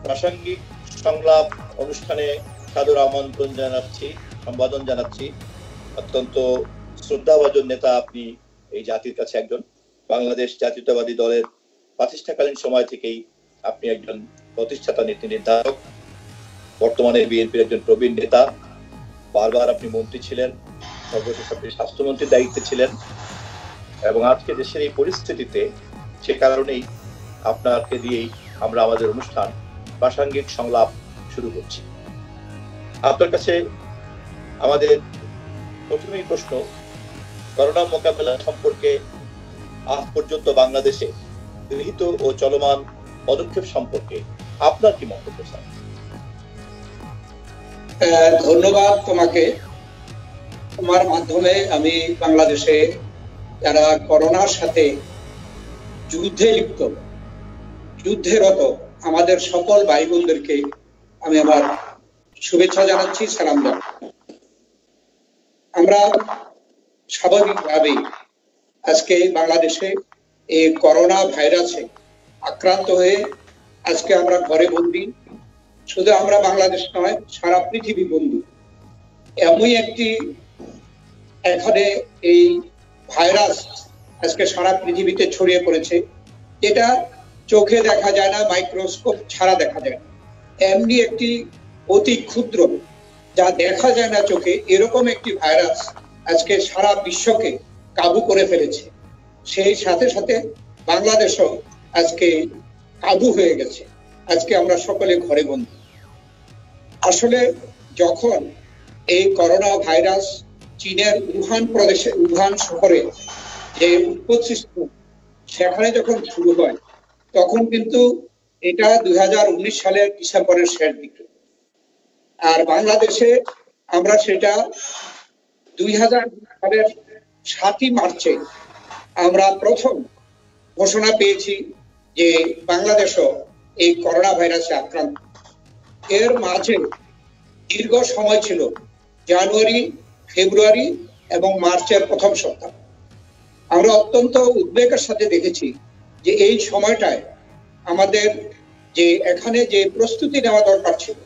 প্রাসঙ্গিক সংলাপ অনুষ্ঠানে সাদর আমন্ত্রণ জানাচ্ছি, সম্বোধন জানাচ্ছি। অত্যন্ত শ্রদ্ধাভাজন নেতা আপনি এই জাতির কাছে একজন। বাংলাদেশ জাতীয়তাবাদী দলের প্রতিষ্ঠাকালীন সময় থেকেই আপনি একজন প্রতিষ্ঠাতা নীতি নির্ধারক, বর্তমানে বিএনপির একজন প্রবীণ নেতা। বারবার আপনি মন্ত্রী ছিলেন, সর্বশেষ আপনি স্বাস্থ্যমন্ত্রীর দায়িত্বে ছিলেন, এবং আজকে দেশের এই পরিস্থিতিতে সে কারণেই আপনাকে দিয়েই আমরা আমাদের অনুষ্ঠান প্রাসঙ্গিক সংলাপ শুরু করছি। আপনার কাছে আমাদের প্রথমেই প্রশ্ন, করোনা মোকাবেলা সম্পর্কে আজ পর্যন্ত বাংলাদেশে গৃহীত ও চলমান পদক্ষেপ সম্পর্কে আপনার কি মন্তব্য স্যার? ধন্যবাদ তোমাকে। তোমার মাধ্যমে আমি বাংলাদেশে যারা করোনার সাথে যুদ্ধে লিপ্ত, যুদ্ধেরত আমাদের সকল ভাই বোনদেরকে আমি আমার শুভেচ্ছা জানাচ্ছি, সালাম জানাচ্ছি। আমরা স্বাভাবিকভাবেই আজকে বাংলাদেশে এই করোনা ভাইরাসে আক্রান্ত হয়ে আজকে আমরা ঘরে বন্দী। শুধু আমরা বাংলাদেশ নয়, সারা পৃথিবী বন্দী। এমনই একটি এখানে এই ভাইরাস আজকে সারা পৃথিবীতে ছড়িয়ে পড়েছে, যেটা চোখে দেখা যায় না, মাইক্রোস্কোপ ছাড়া দেখা যায় না। এমনি একটি অতি ক্ষুদ্র, যা দেখা যায় না চোখে, এরকম একটি ভাইরাস আজকে সারা বিশ্বকে কাবু করে ফেলেছে। সেই সাথে সাথে বাংলাদেশও আজকে কাবু হয়ে গেছে। আজকে আমরা সকলে ঘরে বন্দী। আসলে যখন এই করোনা ভাইরাস চীনের উহান প্রদেশে, উহান শহরে যে উৎপত্তি, সেখানে যখন শুরু হয় তখন কিন্তু এটা 2019 সালের ডিসেম্বরের শেষ দিকে, আর বাংলাদেশে আমরা সেটা 2000 সালের 7ই মার্চে আমরা প্রথম ঘোষণা পেয়েছি যে বাংলাদেশও এই করোনা ভাইরাসে আক্রান্ত। এর মাঝে দীর্ঘ সময় ছিল জানুয়ারি, ফেব্রুয়ারি এবং মার্চের প্রথম সপ্তাহ। আমরা অত্যন্ত উদ্বেগের সাথে দেখেছি যে এই সময়টায় আমাদের যে এখানে যে প্রস্তুতি নেওয়া দরকার ছিল,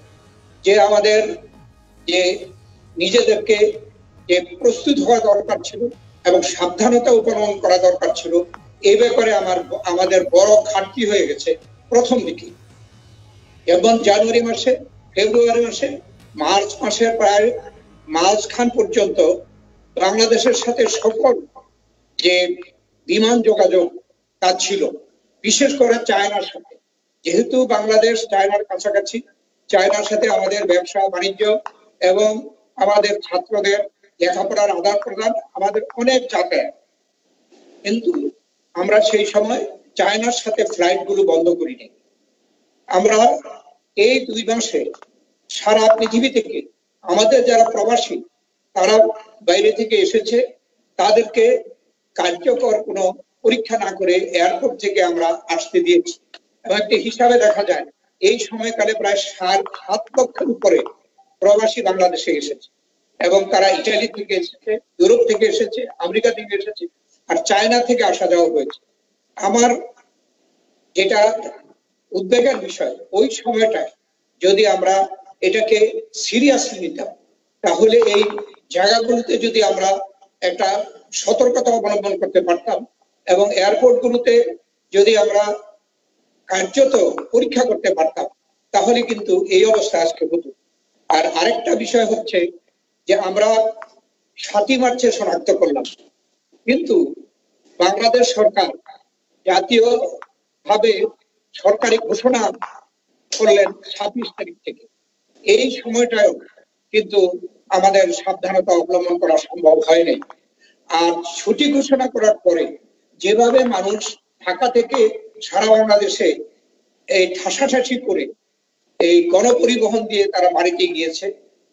যে আমাদের যে নিজেদেরকে যে প্রস্তুত হওয়া দরকার ছিল এবং সাবধানতা অবলম্বন করা দরকার ছিল, এই ব্যাপারে আমাদের বড় ঘাটতি হয়ে গেছে প্রথম দিকে। এবং জানুয়ারি মাসে, ফেব্রুয়ারি মাসে, মার্চ মাসের প্রায় মাঝখান পর্যন্ত বাংলাদেশের সাথে সকল যে বিমান যোগাযোগ তা ছিল, বিশেষ করে চায়নার সাথে। যেহেতু বাংলাদেশ চায়নার কাছাকাছি, চায়নার সাথে আমাদের ব্যবসা বাণিজ্য এবং আমাদের ছাত্রদের লেখাপড়ার আদান প্রদান, আমাদের অনেক যাতায়াত। কিন্তু আমরা সেই সময় চায়নার সাথে ফ্লাইট গুলো বন্ধ করিনি। আমরা এই 2 মাসে সারা পৃথিবী থেকে আমাদের যারা প্রবাসী, তারা বাইরে থেকে এসেছে, তাদেরকে কার্যকর কোনো পরীক্ষা না করে এয়ারপোর্ট থেকে আমরা আসতে দিয়েছি। এবং একটি হিসাবে দেখা যায় এই সময়কালে প্রায় 7 লক্ষের উপরে প্রবাসী বাংলাদেশে এসেছে, এবং তারা ইটালি থেকে এসেছে, ইউরোপ থেকে এসেছে, আমেরিকা থেকে এসেছে, আর চায়না থেকে আসা যাওয়া হয়েছে। আমার যেটা উদ্বেগের বিষয়, ওই সময়টায় যদি আমরা এটাকে সিরিয়াসলি নিতাম, তাহলে এই জায়গাগুলোতে যদি আমরা একটা সতর্কতা অবলম্বন করতে পারতাম এবং এয়ারপোর্ট গুলোতে যদি আমরা কার্যত পরীক্ষা করতে পারতাম, তাহলে কিন্তু এই অবস্থা আজকে হতো। আর আরেকটা বিষয় হচ্ছে যে আমরা 7ই মার্চে শনাক্ত করলাম, কিন্তু বাংলাদেশ সরকার জাতীয় ভাবে সরকারি ঘোষণা করলেন 26 তারিখ থেকে। এই সময়টাও কিন্তু আমাদের সাবধানতা অবলম্বন করা সম্ভব হয়নি। আর ছুটি ঘোষণা করার পরে যেভাবে মানুষ ঢাকা থেকে সারা বাংলাদেশে এই ঠাসাঠাসি করে এই গণপরিবহন দিয়ে তারা বাড়িতে গিয়েছে,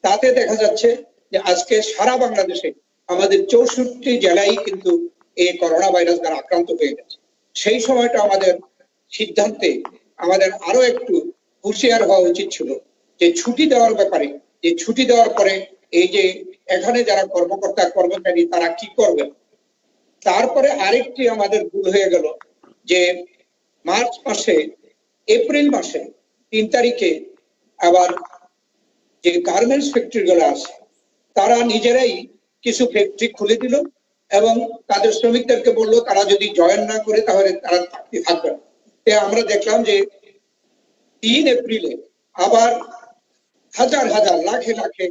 তাতে দেখা যাচ্ছে যে আজকে সারা বাংলাদেশে আমাদের 64 জেলায় কিন্তু এই করোনা ভাইরাস দ্বারা আক্রান্ত হয়ে গেছে। সেই সময়টা আমাদের সিদ্ধান্তে আমাদের আরো একটু হুঁশিয়ার হওয়া উচিত ছিল যে ছুটি দেওয়ার ব্যাপারে, যে ছুটি দেওয়ার পরে এই যে এখানে যারা কর্মকর্তা কর্মচারী তারা কি করবেন। তারপরে আরেকটি আমাদের ভুল হয়ে গেল যে মার্চ মাসে, এপ্রিল মাসে 3 তারিখে আবার যে গার্মেন্টস ফ্যাক্টরি গুলো আছে তারা নিজেরাই কিছু ফ্যাক্টরি খুলে দিল এবং তাদের শ্রমিকদেরকে বললো তারা যদি জয়েন না করে তাহলে তারা থাকবে না। আমরা দেখলাম যে 3 এপ্রিলে আবার হাজার হাজার লাখে লাখে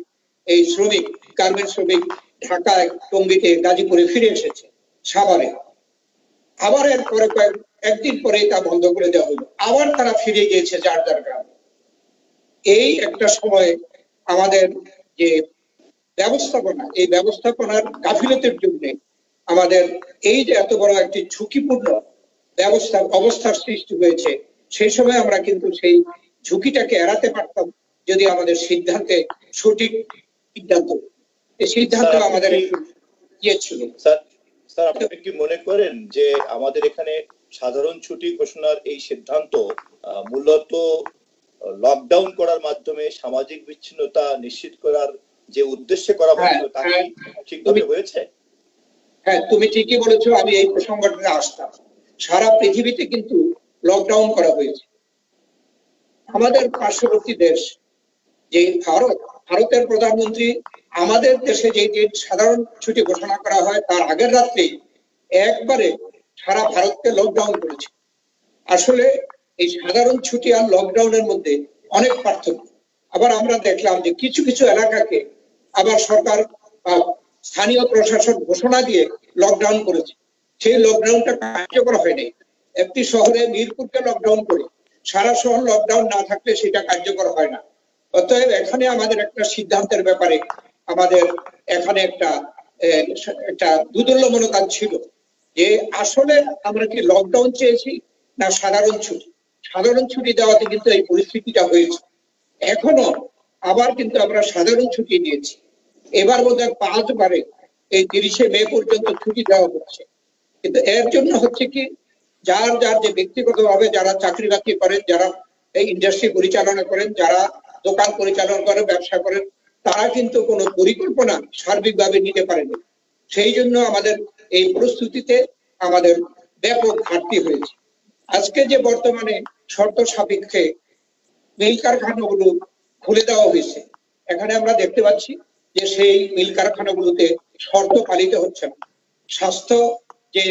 এই শ্রমিক গার্মেন্টস শ্রমিক ঢাকায়, টঙ্গীতে, গাজীপুরে ফিরে এসেছে, সাভারে। আবার এরপরে একদিন পরে তা বন্ধ করে দেওয়া হলো, আবার তারা ফিরে গিয়েছে যার যার গ্রামে। এই একটা সময় আমাদের যে ব্যবস্থাপনা, এই ব্যবস্থাপনার গাফিলতির জন্য আমাদের এই যে এত বড় একটি ঝুঁকিপূর্ণ অবস্থার সৃষ্টি হয়েছে, সেই সময় আমরা কিন্তু সেই ঝুঁকিটাকে এড়াতে পারতাম যদি আমাদের সিদ্ধান্তে সঠিক সিদ্ধান্ত, এই সিদ্ধান্ত আমাদের ইয়ে ছিল। স্যার, আপনি কি মনে করেন যে আমাদের এখানে সাধারণ ছুটি ঘোষণার এই সিদ্ধান্ত মূলত লকডাউন করার মাধ্যমে সামাজিক বিচ্ছিন্নতা নিশ্চিত করার যে উদ্দেশ্যে করা হয়েছিল তা কি ঠিকভাবে হয়েছে? হ্যাঁ, তুমি ঠিকই বলেছো। আমি এই প্রসঙ্গটাতে আসতাম। সারা পৃথিবীতে কিন্তু লকডাউন করা হয়েছে। আমাদের পার্শ্ববর্তী দেশ যে ভারতের প্রধানমন্ত্রী আমাদের দেশে যে সাধারণ ছুটি ঘোষণা করা হয় তার আগের রাত্রেই একবারে সারা ভারতকে লকডাউন করেছে। আসলে এই সাধারণ ছুটি আর লকডাউনের মধ্যে অনেক পার্থক্য। আবার আমরা দেখলাম যে কিছু কিছু এলাকাকে আবার সরকার বা স্থানীয় প্রশাসন ঘোষণা দিয়ে লকডাউন করেছে। সেই লকডাউনটা কার্যকর হয়নি। একটি শহরে মিরপুরকে লকডাউন করে সারা শহর লকডাউন না থাকলে সেটা কার্যকর হয় না। অতএব এখানে আমাদের একটা সিদ্ধান্তের ব্যাপারে আমাদের এখানে একটা দুদুল্যমনতা ছিল যে আসলে আমরা কি লকডাউন চেয়েছি না সাধারণ ছুটি। সাধারণ ছুটি দেওয়াতে কিন্তু এই পরিস্থিতিটা হয়েছে। এখনো আবার কিন্তু আমরা সাধারণ ছুটি দিয়েছি। এবার বোধহয় 5 বারে এই 30শে মে পর্যন্ত ছুটি দেওয়া হচ্ছে। কিন্তু এর জন্য হচ্ছে কি যার যার যে ব্যক্তিগতভাবে যারা চাকরি বাকরি করেন, যারা এই ইন্ডাস্ট্রি পরিচালনা করেন, যারা দোকান পরিচালনা করেন, ব্যবসা করেন, তারা কিন্তু কোনো পরিকল্পনা সার্বিকভাবে নিতে পারেনি। সেই জন্য আমাদের এই প্রস্তুতিতে আমাদের ব্যাপক ঘাটতি হয়েছে। আজকে যে বর্তমানে শর্ত সাপেক্ষে মিল কারখানাগুলো খুলে দেওয়া হয়েছে, এখানে আমরা দেখতে পাচ্ছি যে সেই মিল কারখানাগুলোতে শর্ত পালিত হচ্ছে না। স্বাস্থ্য যে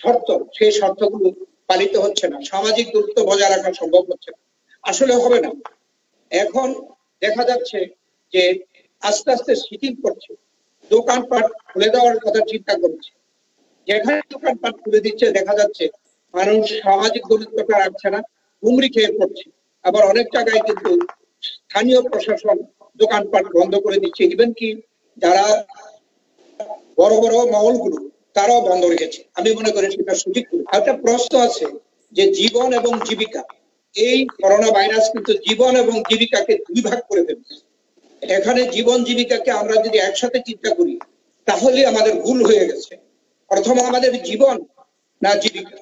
শর্ত, সেই শর্তগুলো পালিত হচ্ছে না। সামাজিক দূরত্ব বজায় রাখা সম্ভব হচ্ছে না। আসলে হবে না। এখন দেখা যাচ্ছে যে আস্তে আস্তে শিথিল করছে, দোকানপাট খুলে দেওয়ার কথা চিন্তা করছে। যেখানে দোকানপাট খুলে দিচ্ছে দেখা যাচ্ছে মানুষ সামাজিক দূরত্বটা রাখছে না, হুমড়ি খেয়ে পড়ছে। আবার অনেক জায়গায় কিন্তু স্থানীয় প্রশাসন দোকানপাট বন্ধ করে দিচ্ছে। ইভেন কি যারা বড় বড় মহলগুলো তারাও বন্ধ রেখেছে। আমি মনে করি সেটা সঠিক। একটা প্রশ্ন আছে যে জীবন এবং জীবিকা, এই করোনা ভাইরাস কিন্তু জীবন এবং জীবিকাকে 2 ভাগ করে ফেলছে। এখানে জীবন জীবিকাকে আমরা যদি একসাথে চিন্তা করি তাহলে আমাদের ভুল হয়ে গেছে। প্রথম আমাদের জীবন না জীবিকা।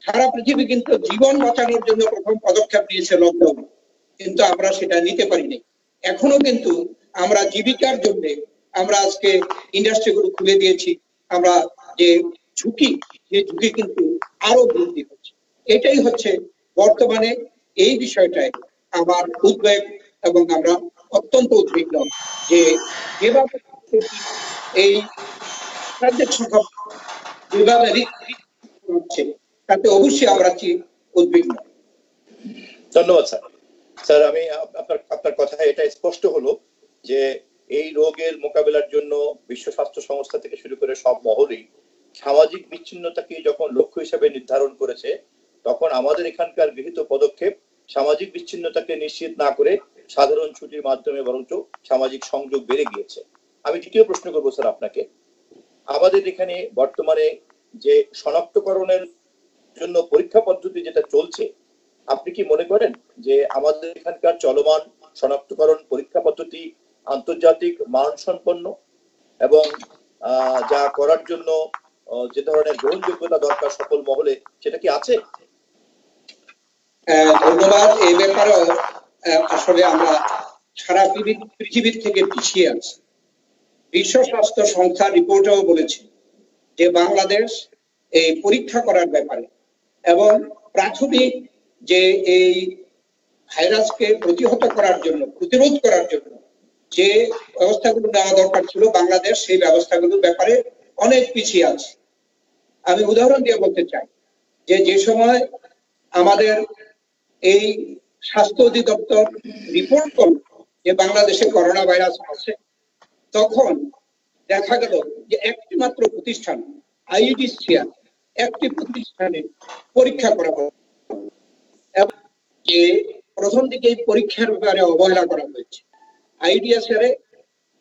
সারা পৃথিবী কিন্তু জীবন বাঁচানোর জন্য প্রথম পদক্ষেপ নিয়েছে লকডাউন, কিন্তু আমরা সেটা নিতে পারিনি। এখনো কিন্তু আমরা জীবিকার জন্য আমরা আজকে ইন্ডাস্ট্রিগুলো খুলে দিয়েছি। আমরা যে ঝুঁকি, যে ঝুঁকি কিন্তু আরো বৃদ্ধি হচ্ছে। এটাই হচ্ছে বর্তমানে এই বিষয়টায় আমার উদ্বেগ এবং আমরা অত্যন্ত উদ্বিগ্ন যে যেভাবে এই রাজ্যের সংখ্যা যেভাবে হচ্ছে তাতে অবশ্যই আমরা উদ্বিগ্ন। ধন্যবাদ স্যার। স্যার, আমি আপনার কথা এটা স্পষ্ট হলো যে এই রোগের মোকাবিলার জন্য বিশ্ব স্বাস্থ্য সংস্থা থেকে শুরু করে সব মহলেই সামাজিক বিচ্ছিন্নতাকে যখন লক্ষ্য হিসেবে নির্ধারণ করেছে, তখন আমাদের এখানকার গৃহীত পদক্ষেপ সামাজিক বিচ্ছিন্নতাকে নিশ্চিত না করে সাধারণ ছুটির মাধ্যমে বরঞ্চ সামাজিক সংযোগ বেড়ে গিয়েছে। আমি দ্বিতীয় প্রশ্ন করবো স্যার আপনাকে, আমাদের এখানে বর্তমানে যে শনাক্তকরণের জন্য পরীক্ষা পদ্ধতি যেটা চলছে, আপনি কি মনে করেন যে আমাদের এখানকার চলমান শনাক্তকরণ পরীক্ষা পদ্ধতি আন্তর্জাতিক মানসম্পন্ন এবং যা করার জন্য যে ধরনের গ্রহণযোগ্যতা দরকার সকল মহলে, সেটা কি আছে? ধন্যবাদ। এই ব্যাপারে আসলে আমরা সারা পৃথিবীর থেকে পিছিয়ে আছি। বিশ্ব স্বাস্থ্য সংস্থা রিপোর্টেও বলেছে যে বাংলাদেশ এই পরীক্ষা করার ব্যাপারে এবং প্রাথমিক যে এই ভাইরাসকে প্রতিহত করার জন্য, প্রতিরোধ করার জন্য যে ব্যবস্থাগুলো নেওয়া দরকার ছিল, বাংলাদেশ সেই ব্যবস্থাগুলোর ব্যাপারে অনেক পিছিয়ে আছে। আমি উদাহরণ দিয়ে বলতে চাই যে সময় আমাদের এই স্বাস্থ্য অধিদপ্তর রিপোর্ট করল যে বাংলাদেশে করোনা ভাইরাস আছে, তখন দেখা গেল যে একটি মাত্র প্রতিষ্ঠান আইইডিসিআর, একটি প্রতিষ্ঠানে পরীক্ষা করা হলো, এবং যে প্রথম দিকে এই পরীক্ষার ব্যাপারে অবহেলা করা হয়েছে। আইডিএসআর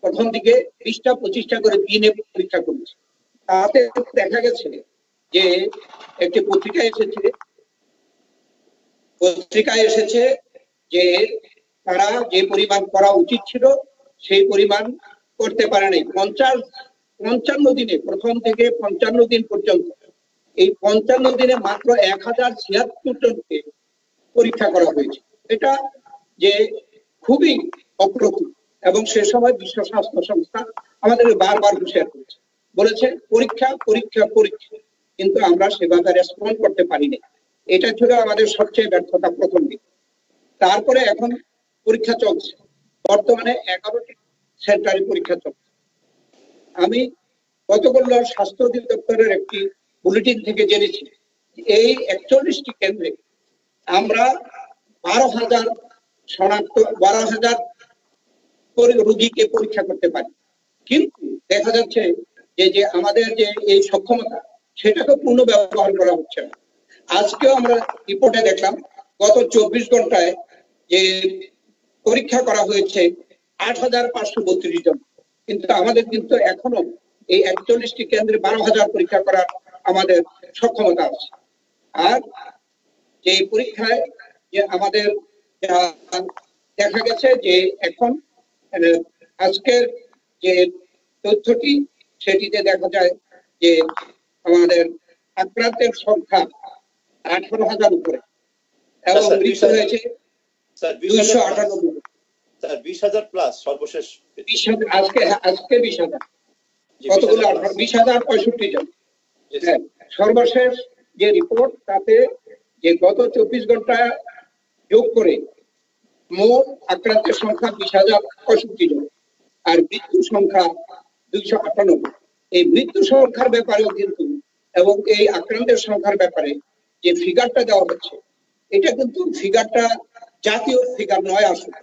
প্রথম দিকে 20টা-25টা করে দিনে পরীক্ষা করেছে। তাতে দেখা গেছে যে একটি পত্রিকায় এসেছে যে তারা যে পরিমাণ করা উচিত ছিল সেই পরিমাণ করতে পারে নাই। 55 দিনে, প্রথম থেকে 55 দিন পর্যন্ত, এই 55 দিনে মাত্র 1076 জনকে পরীক্ষা করা হয়েছে। এটা যে খুবই অপ্রতুল, এবং সে সময় বিশ্ব স্বাস্থ্য সংস্থা আমাদের বারবার হুঁশিয়ার করেছে, বলেছে পরীক্ষা পরীক্ষা পরীক্ষা, কিন্তু আমরা সেভাবে রেসপন্ড করতে পারিনি। এটা ছিল আমাদের সবচেয়ে ব্যর্থতা প্রথম দিকে। তারপরে এখন পরীক্ষা চলছে, বর্তমানে 11টি সেন্টারে পরীক্ষা চলছে। আমি গতকাল স্বাস্থ্য অধিদপ্তরের একটি বুলেটিন থেকে জেনেছি এই 41টি কেন্দ্রে আমরা 12,000 রোগীকে পরীক্ষা করতে পারি, কিন্তু দেখা যাচ্ছে যে আমাদের যে এই সক্ষমতা সেটাকে পূর্ণ ব্যবহার করা হচ্ছে না। আজকেও আমরা রিপোর্টে দেখলাম গত 24 ঘন্টায় যে পরীক্ষা করা হয়েছে 8,532 জন, কিন্তু আমাদের কিন্তু এখনো এই 41টি কেন্দ্রে 12,000 পরীক্ষা করার আমাদের সক্ষমতা আছে। আর যে পরীক্ষায় যে আমাদের দেখা গেছে যে এখন আজকের যে তথ্যটি, সেটিতে দেখা যায় যে আমাদের আক্রান্তের সংখ্যা 18,000 উপরে, এবং মৃত্যু হয়েছে 298। 20,000 প্লাস সর্বশেষ 20,000, আজকে 20,000, কতগুলো 20,065 জন। সর্বশেষ যে রিপোর্ট, তাতে যে গত 24 ঘন্টা যোগ করে মোট আক্রান্তের সংখ্যা 20,065 জন, আর মৃত্যু সংখ্যা 298। এই মৃত্যু সংখ্যার ব্যাপারেও কিন্তু, এবং এই আক্রান্তের সংখ্যার ব্যাপারে যে ফিগারটা দেওয়া হচ্ছে, এটা কিন্তু ফিগারটা জাতীয় ফিগার নয় আসলে।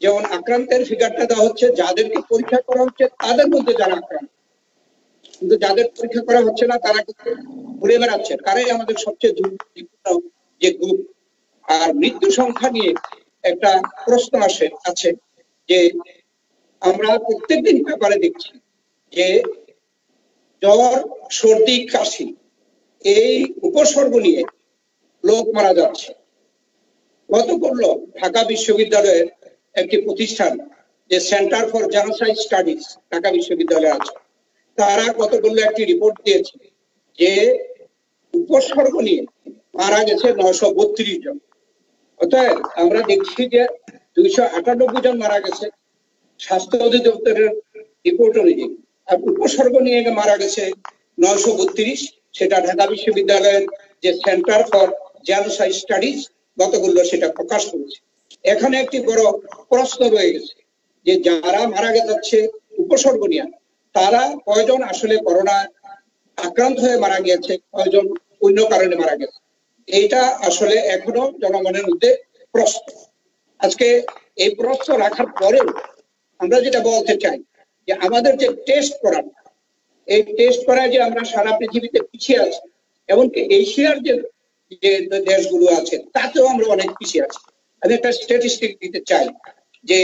যেমন আক্রান্তের ফিগারটা দেওয়া হচ্ছে যাদেরকে পরীক্ষা করা হচ্ছে তাদের মধ্যে যারা আক্রান্ত, কিন্তু যাদের পরীক্ষা করা হচ্ছে না তারা কিন্তু ঘুরে বেড়াচ্ছে, তারাই আমাদের সবচেয়ে ঝুঁকিপূর্ণ যে গ্রুপ। আর মৃত্যু সংখ্যা নিয়ে একটা প্রশ্ন আছে যে আমরা প্রত্যেকদিন পেপারে দেখছি যে জ্বর, সর্দি, কাশি, এই উপসর্গ নিয়ে লোক মারা যাচ্ছে। গত করলো ঢাকা বিশ্ববিদ্যালয়ের একটি প্রতিষ্ঠান, যে centre for genocide studies Dhaka বিশ্ববিদ্যালয়ে আছে, তারা গত করলো একটি রিপোর্ট দিয়েছে যে উপসর্গ নিয়ে মারা গেছে 932 জন। অতএব আমরা দেখছি যে 298 জন মারা গেছে স্বাস্থ্য অধিদপ্তরের রিপোর্ট অনুযায়ী, আর উপসর্গ নিয়ে মারা গেছে 932, সেটা ঢাকা বিশ্ববিদ্যালয়ের যে সেন্টার ফর জেনোসাইড স্টাডিজ গতগুলো সেটা প্রকাশ করেছে। এখানে একটি বড় প্রশ্ন রয়ে গেছে যে যারা মারা যাচ্ছে উপসর্গ নিয়ে, তারা কয়জন আসলে করোনা আক্রান্ত হয়ে মারা গিয়েছে, কয়জন অন্য কারণে মারা গেছে, এইটা আসলে এখনো জনগণের মধ্যে প্রশ্ন। আজকে এই প্রশ্ন রাখার পরেও আমরা যেটা বলতে চাই যে আমাদের যে টেস্ট করা, এই টেস্ট করায় যে আমরা সারা পৃথিবীতে পিছিয়ে আছি, এমনকি এশিয়ার যে দেশগুলো আছে তাতেও আমরা অনেক পিছিয়ে আছি। আমি একটা স্ট্যাটিস্টিক দিতে চাই যে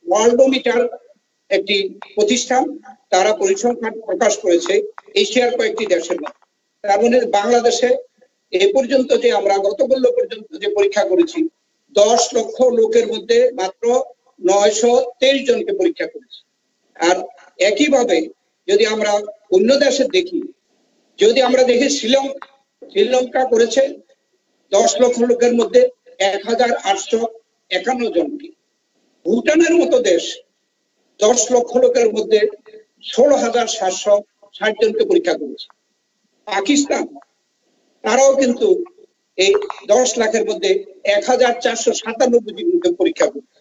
ওয়ার্ল্ডোমিটার একটি প্রতিষ্ঠান, তারা পরিসংখ্যান প্রকাশ করেছে এশিয়ার কয়েকটি দেশের মধ্যে। তার মানে বাংলাদেশে এ পর্যন্ত যে আমরা গতকাল পর্যন্ত যে পরীক্ষা করেছি, 10 লক্ষ লোকের মধ্যে মাত্র 923 জনকে পরীক্ষা করেছি। আর একইভাবে যদি আমরা অন্য দেশে দেখি, যদি আমরা দেখি শ্রীলঙ্কা করেছে 10 লক্ষ লোকের মধ্যে 1,851 জনকে। ভুটানের মতো দেশ 10 লক্ষ লোকের মধ্যে 16,760 জনকে পরীক্ষা করেছে। পাকিস্তান, তারাও কিন্তু এই 10 লাখের মধ্যে 1497 জনকে পরীক্ষা করতে,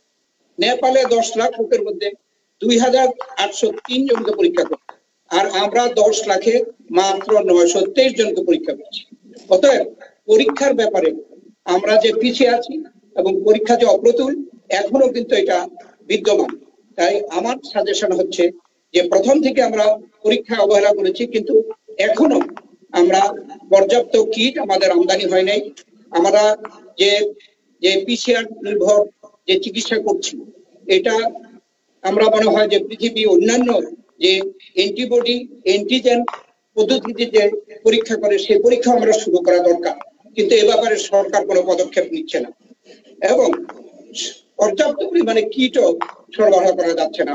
নেপালে 10 লাখ লোকের মধ্যে 2803 জনকে পরীক্ষা করতে, আর আমরা 10 লাখে মাত্র 923 জনকে পরীক্ষা করছি। অতএব পরীক্ষার ব্যাপারে আমরা যে পিছিয়ে আছি এবং পরীক্ষা যে অপ্রতুল এখনো কিন্তু এটা বিদ্যমান। তাই আমার সাজেশন হচ্ছে যে প্রথম থেকে আমরা পরীক্ষা অবহেলা করেছি, কিন্তু এখনো আমরা পর্যাপ্ত কিট আমাদের আমদানি হয় নাই। আমরা যে যে পিসিআর নির্ভর যে চিকিৎসা করছি, এটা আমরা মনে হয় যে পৃথিবী অন্যান্য যে অ্যান্টিবডি অ্যান্টিজেন পদ্ধতিতে যে পরীক্ষা করে সেই পরীক্ষা আমরা শুরু করা দরকার, কিন্তু এ ব্যাপারে সরকার কোনো পদক্ষেপ নিচ্ছে না এবং পর্যাপ্ত পরিমাণে কিটও সরবরাহ করা যাচ্ছে না।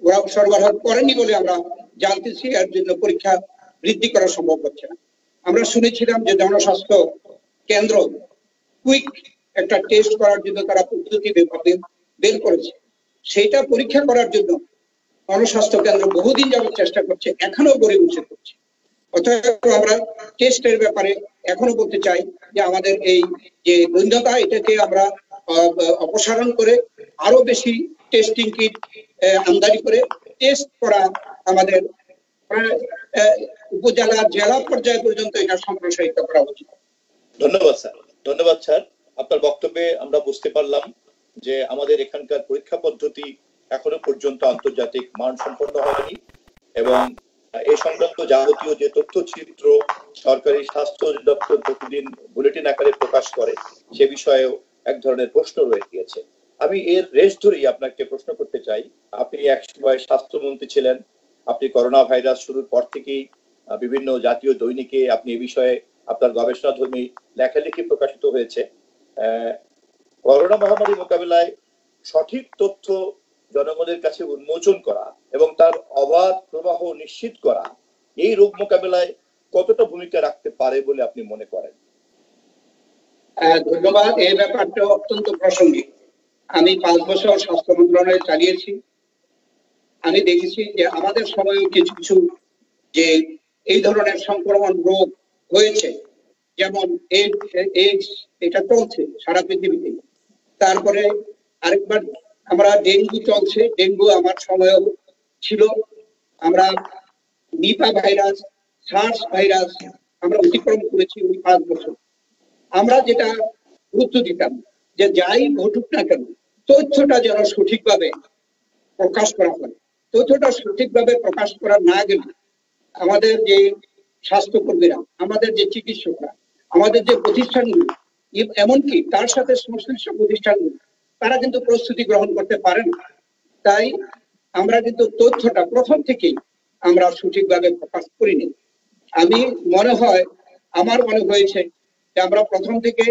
ওরা সরবরাহ করেনি বলে আমরা জানতেছি, এর জন্য পরীক্ষা বৃদ্ধি করা সম্ভব হচ্ছে না। আমরা শুনেছিলাম যে জনস্বাস্থ্য কেন্দ্র কুইক একটা টেস্ট করার জন্য তারা পদ্ধতি বের করেছে, সেটা পরীক্ষা করার জন্য জনস্বাস্থ্য কেন্দ্র বহুদিন যাবত চেষ্টা করছে, এখনো গড়ে করছে। অতএব আমরা টেস্টের ব্যাপারে এখনো বলতে চাই যে আমাদের এই যে দৈন্যতা এটাকে আমরা অপসারণ করে আরো বেশি টেস্টিং কিট আমদানি করে টেস্ট করা আমাদের উপজেলা জেলা পর্যায় পর্যন্ত এটা সম্প্রসারিত করা উচিত। ধন্যবাদ স্যার। ধন্যবাদ স্যার। আপনার বক্তব্যে আমরা বুঝতে পারলাম যে আমাদের এখানকার পরীক্ষা পদ্ধতি এখনো পর্যন্ত আন্তর্জাতিক মান সম্পন্ন হয়নি এবং এই সংক্রান্ত যাবতীয় যে তথ্যচিত্র সরকারি স্বাস্থ্য অধিদপ্তর প্রতিদিন বুলেটিন আকারে প্রকাশ করে সে বিষয়েও এক ধরনের প্রশ্ন রয়ে গিয়েছে। আমি এর রেশ ধরেই আপনাকে প্রশ্ন করতে চাই, আপনি এক সময় স্বাস্থ্যমন্ত্রী ছিলেন, আপনি করোনা ভাইরাস শুরুর পর থেকেই বিভিন্ন জাতীয় দৈনিকে আপনি এই বিষয়ে আপনার গবেষণাধর্মী লেখালেখি প্রকাশিত হয়েছে। করোনা মহামারী মোকাবিলায় সঠিক তথ্য জনগণের কাছে উন্মোচন করা এবং তার অবাধ প্রবাহ নিশ্চিত করা এই রোগ মোকাবিলায় কতটা ভূমিকা রাখতে পারে বলে আপনি মনে করেন? ধন্যবাদ। এই ব্যাপারটা অত্যন্ত প্রাসঙ্গিক। আমি 5 বছর স্বাস্থ্য মন্ত্রণালয়ে চালিয়েছি। আমি দেখেছি যে আমাদের সময়ে কিছু কিছু যে এই ধরনের সংক্রমণ রোগ হয়েছে, যেমন এইডস, এটা চলছে সারা পৃথিবীতে। তারপরে আরেকবার আমরা ডেঙ্গু চলছে, ডেঙ্গু আমার সময়ও ছিল। আমরা নিপা ভাইরাস, সার্স ভাইরাস আমরা অতিক্রম করেছি ওই 5 বছর। আমরা যেটা গুরুত্ব দিতাম যে যাই ঘটুক না কেন তথ্যটা যেন সঠিকভাবে প্রকাশ করা হয়। তথ্যটা সঠিকভাবে প্রকাশ করা না গেলে আমাদের যে স্বাস্থ্যকর্মীরা, আমাদের যে চিকিৎসকরা, আমাদের যে প্রতিষ্ঠানগুলো, এমনকি তার সাথে সংশ্লিষ্ট প্রতিষ্ঠানগুলো, তারা কিন্তু প্রস্তুতি গ্রহণ করতে পারে না। তাই আমরা কিন্তু তথ্যটা প্রথম থেকেই আমরা সঠিকভাবে প্রকাশ করিনি। আমি আমার মনে হয়েছে যে আমরা প্রথম থেকে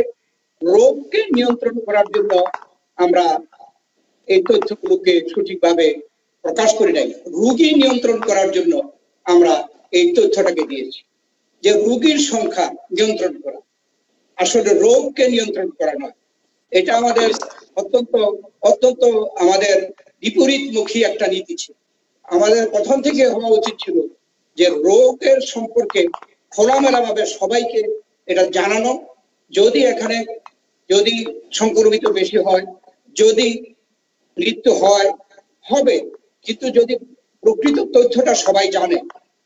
রোগকে নিয়ন্ত্রণ করার জন্য আমরা এই তথ্যগুলোকে সঠিকভাবে প্রকাশ করি নাই, রোগী নিয়ন্ত্রণ করার জন্য আমরা এই তথ্যটাকে দিয়েছি যে রোগীর সংখ্যা নিয়ন্ত্রণ করা, আসলে রোগকে নিয়ন্ত্রণ করা নয়। এটা আমাদের অত্যন্ত আমাদের বিপরীতমুখী একটা নীতি ছিল। আমাদের প্রথম থেকে হওয়া উচিত ছিল যে রোগের সম্পর্কে খোলামেলা ভাবে সবাইকে এটা জানানো, যদি সংক্রমিত বেশি হয়, যদি মৃত্যু হবে, কিন্তু যদি প্রকৃত তথ্যটা সবাই জানে